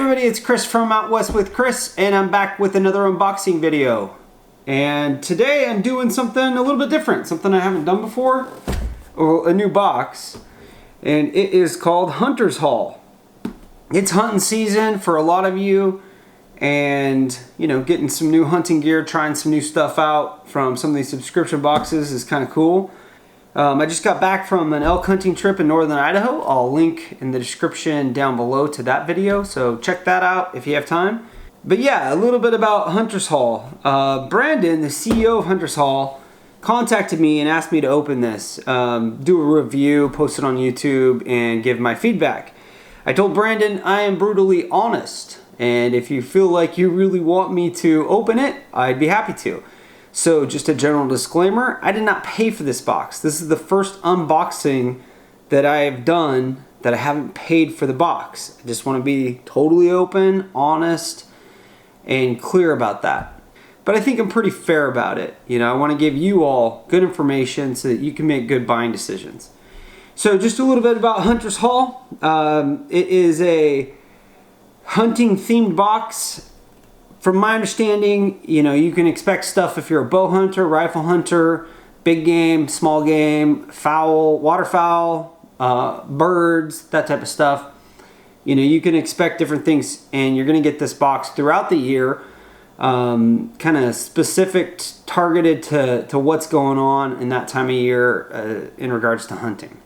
everybody, it's Chris from Out West with Chris, and I'm back with another unboxing video. And today I'm doing something a little bit different, something I haven't done before, or a new box, and it is called Hunter's Haul. It's hunting season for a lot of you, and you know, getting some new hunting gear, trying some new stuff out from some of these subscription boxes is kind of cool. I just got back from an elk hunting trip in northern Idaho. I'll link in the description down below to that video, so check that out if you have time. But yeah, a little bit about Hunter's Haul. Brandon, the CEO of Hunter's Haul, contacted me and asked me to open this, do a review, post it on YouTube, and give my feedback. I told Brandon I am brutally honest, and if you feel like you really want me to open it, I'd be happy to. So just a general disclaimer, I did not pay for this box. This is the first unboxing that I have done that I haven't paid for the box. I just want to be totally open, honest, and clear about that. But I think I'm pretty fair about it. You know, I want to give you all good information so that you can make good buying decisions. So just a little bit about Hunter's Haul. It is a hunting themed box. From my understanding, you know, you can expect stuff if you're a bow hunter, rifle hunter, big game, small game, fowl, waterfowl, birds, that type of stuff. You know, you can expect different things, and you're going to get this box throughout the year, kind of specific, targeted to what's going on in that time of year in regards to hunting.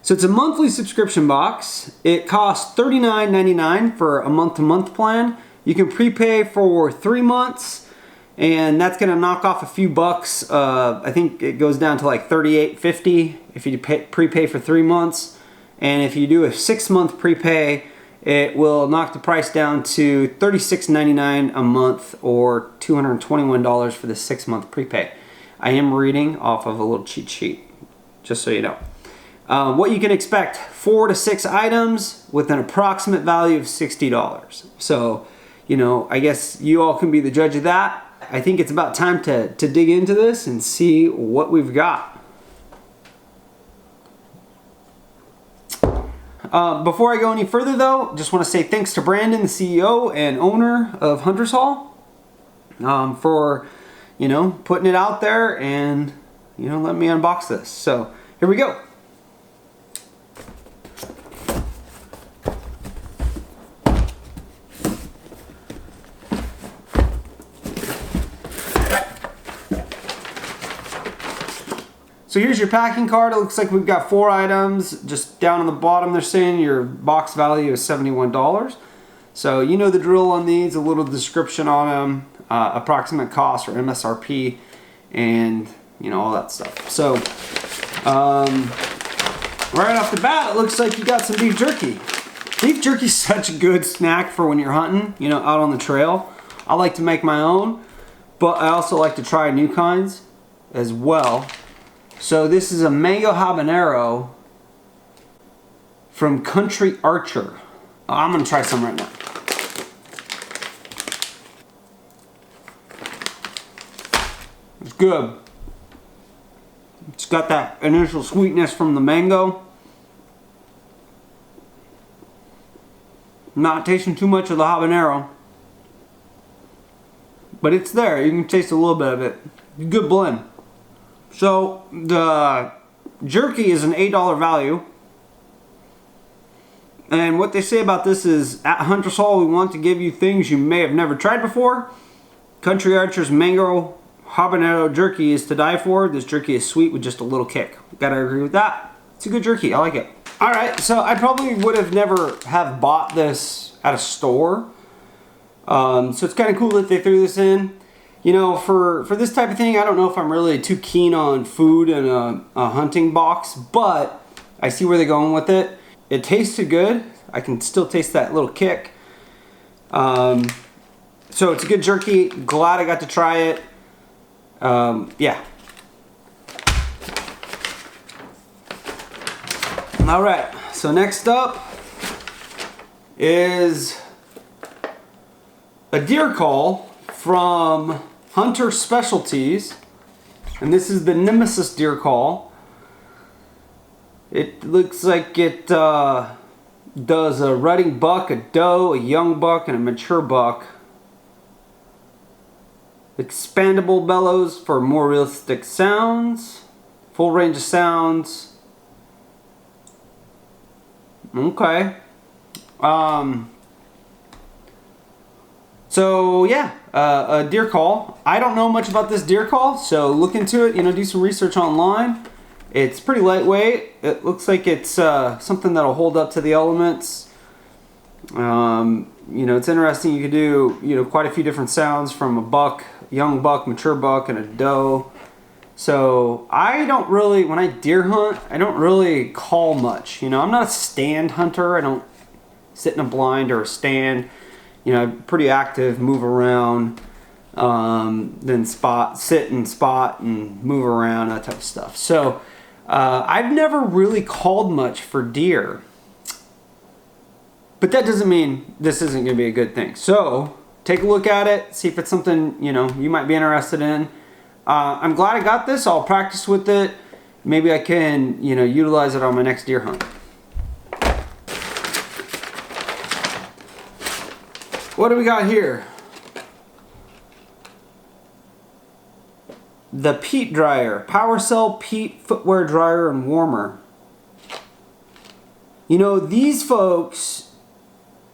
So it's a monthly subscription box. It costs $39.99 for a month-to-month plan. You can prepay for 3 months, and that's going to knock off a few bucks. I think it goes down to like $38.50 if you prepay for 3 months. And if you do a 6-month prepay, it will knock the price down to $36.99 a month, or $221 for the 6-month prepay. I am reading off of a little cheat sheet, just so you know. What you can expect, 4 to 6 items with an approximate value of $60. So, you know, I guess you all can be the judge of that. I think it's about time to dig into this and see what we've got. Before I go any further though, just want to say thanks to Brandon, the CEO and owner of Hunter's Haul, for, you know, putting it out there and, you know, letting me unbox this. So here we go. So here's your packing card. It looks like we've got 4 items. Just down on the bottom they're saying your box value is $71. So you know the drill on these, a little description on them, approximate cost or MSRP, and you know, all that stuff. So right off the bat, it looks like you got some beef jerky. Beef jerky is such a good snack for when you're hunting, you know, out on the trail. I like to make my own, but I also like to try new kinds as well. So this is a mango habanero from Country Archer. I'm gonna try some right now. It's good. It's got that initial sweetness from the mango. Not tasting too much of the habanero, but it's there. You can taste a little bit of it. Good blend. So the jerky is an $8 value, and what they say about this is, at Hunter's Haul we want to give you things you may have never tried before. Country Archer's mango habanero jerky is to die for. This jerky is sweet with just a little kick. Gotta agree with that. It's a good jerky. I like it. Alright, so I probably would have never have bought this at a store. So it's kind of cool that they threw this in. You know, for this type of thing, I don't know if I'm really too keen on food in a hunting box, but I see where they're going with it. It tasted good. I can still taste that little kick. So it's a good jerky. Glad I got to try it. Yeah. Alright, so next up is a deer call from Hunter Specialties, and this is the Nemesis deer call. It looks like it does a rutting buck, a doe, a young buck, and a mature buck. Expandable bellows for more realistic sounds. Full range of sounds. Okay. So yeah, a deer call. I don't know much about this deer call, so look into it. You know, do some research online. It's pretty lightweight. It looks like it's something that'll hold up to the elements. You know, it's interesting. You could do, you know, quite a few different sounds from a buck, young buck, mature buck, and a doe. So I don't really, when I deer hunt, I don't really call much. You know, I'm not a stand hunter. I don't sit in a blind or a stand. You know, I'm pretty active, move around, then sit and spot and move around, that type of stuff. So I've never really called much for deer. But that doesn't mean this isn't going to be a good thing. So take a look at it, see if it's something, you know, you might be interested in. I'm glad I got this. I'll practice with it. Maybe I can, you know, utilize it on my next deer hunt. What do we got here? The peat dryer. PowerCell peat footwear dryer and warmer. You know, these folks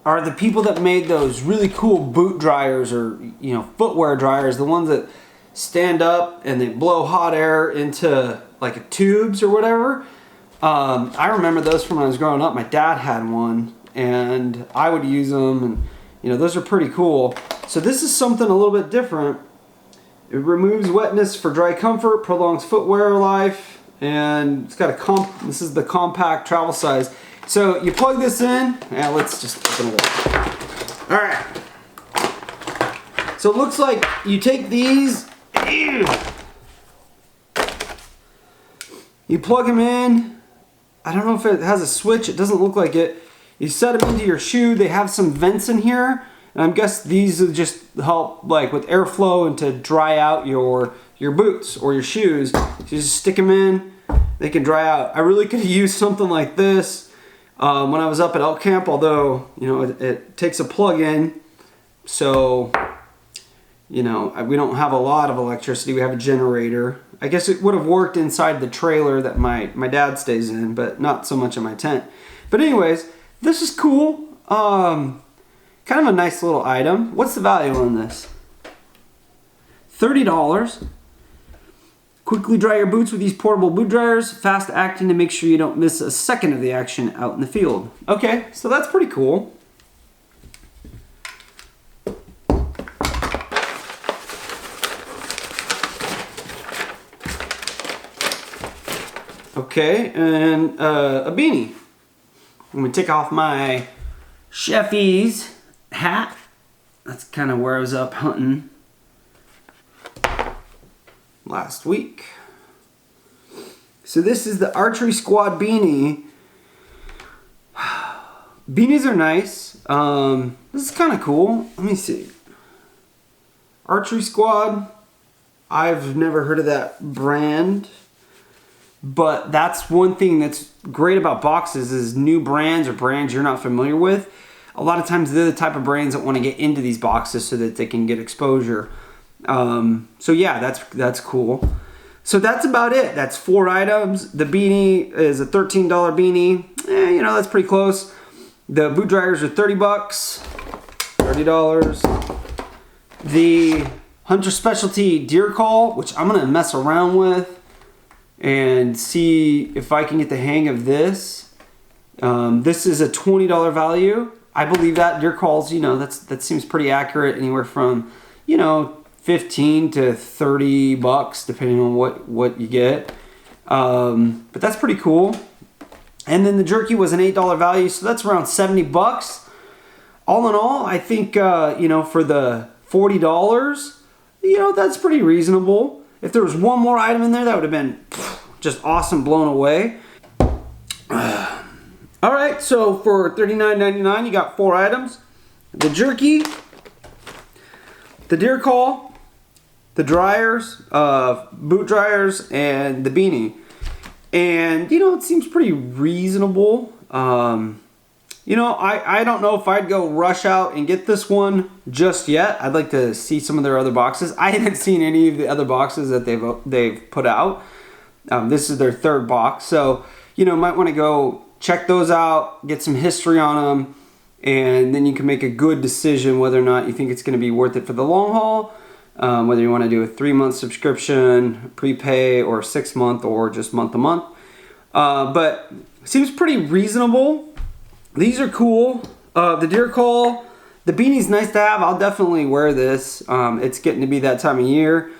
are the people that made those really cool boot dryers, or, you know, footwear dryers, the ones that stand up and they blow hot air into like tubes or whatever. I remember those from when I was growing up. My dad had one and I would use them, and you know, those are pretty cool. So this is something a little bit different. It removes wetness for dry comfort, prolongs footwear life, and it's got this is the compact travel size. So you plug this in, and let's just open it up. All right. So it looks like you take these, you plug them in. I don't know if it has a switch. It doesn't look like it. You set them into your shoe. They have some vents in here, and I guess these will just help like with airflow and to dry out your boots or your shoes. So you just stick them in, they can dry out. I really could use something like this when I was up at elk camp, although, you know, it takes a plug-in, so, you know, we don't have a lot of electricity. We have a generator. I guess it would have worked inside the trailer that my dad stays in, but not so much in my tent. But anyways, this is cool. Kind of a nice little item. What's the value on this? $30. Quickly dry your boots with these portable boot dryers. Fast acting to make sure you don't miss a second of the action out in the field. Okay, so that's pretty cool. Okay, and a beanie. I'm gonna take off my Chefy's hat. That's kind of where I was up hunting last week. So this is the Archery Squad beanie. Beanies are nice. This is kind of cool. Let me see. Archery Squad. I've never heard of that brand. But that's one thing that's great about boxes is new brands or brands you're not familiar with. A lot of times they're the type of brands that want to get into these boxes so that they can get exposure. So yeah, that's cool. So that's about it. That's 4 items. The beanie is a $13 beanie. You know, that's pretty close. The boot dryers are $30. $30. The Hunter Specialty Deer Call, which I'm going to mess around with and see if I can get the hang of this. This is a $20 value. I believe that deer calls, you know, that seems pretty accurate, anywhere from, you know, 15 to 30 bucks depending on what you get. But that's pretty cool. And then the jerky was an $8 value, so that's around 70 bucks. All in all, I think you know, for the $40, you know, that's pretty reasonable. If there was one more item in there, that would have been just awesome, blown away. All right, so for $39.99, you got 4 items. The jerky, the deer call, the dryers, boot dryers, and the beanie. And, you know, it seems pretty reasonable. You You know, I don't know if I'd go rush out and get this one just yet. I'd like to see some of their other boxes. I haven't seen any of the other boxes that they've put out. This is their third box, so you know, might want to go check those out, get some history on them, and then you can make a good decision whether or not you think it's going to be worth it for the long haul. Whether you want to do a 3-month subscription, prepay, or 6-month, or just month to month. But seems pretty reasonable. These are cool. The deer call, the beanie's nice to have. I'll definitely wear this. It's getting to be that time of year,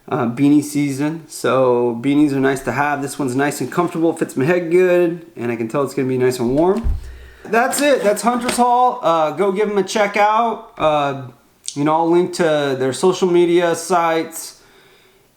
beanie season. So beanies are nice to have. This one's nice and comfortable, fits my head good, and I can tell it's gonna be nice and warm. That's it. That's Hunter's Haul. Go give them a check out. You know, I'll link to their social media sites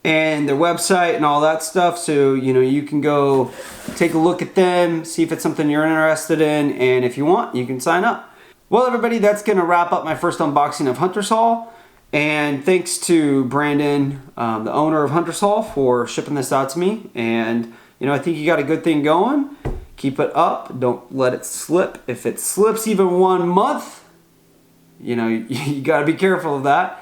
and their website and all that stuff, so you know, you can go take a look at them, see if it's something you're interested in, and if you want, you can sign up. Well, everybody, that's gonna wrap up my first unboxing of Hunter's Haul, and thanks to Brandon, the owner of Hunter's Haul, for shipping this out to me. And you know, I think you got a good thing going. Keep it up, don't let it slip. If it slips even 1 month, you know, you gotta be careful of that.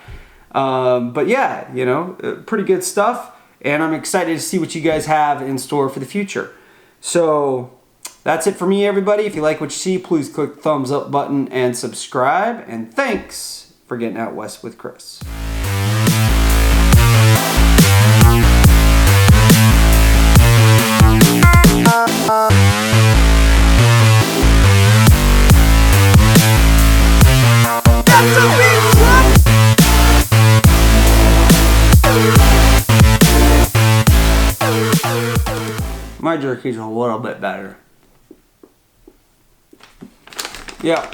But yeah, you know, pretty good stuff, and I'm excited to see what you guys have in store for the future. So that's it for me, everybody. If you like what you see, please click the thumbs up button and subscribe, and thanks for getting out west with Chris. My jerky's a little bit better. Yeah.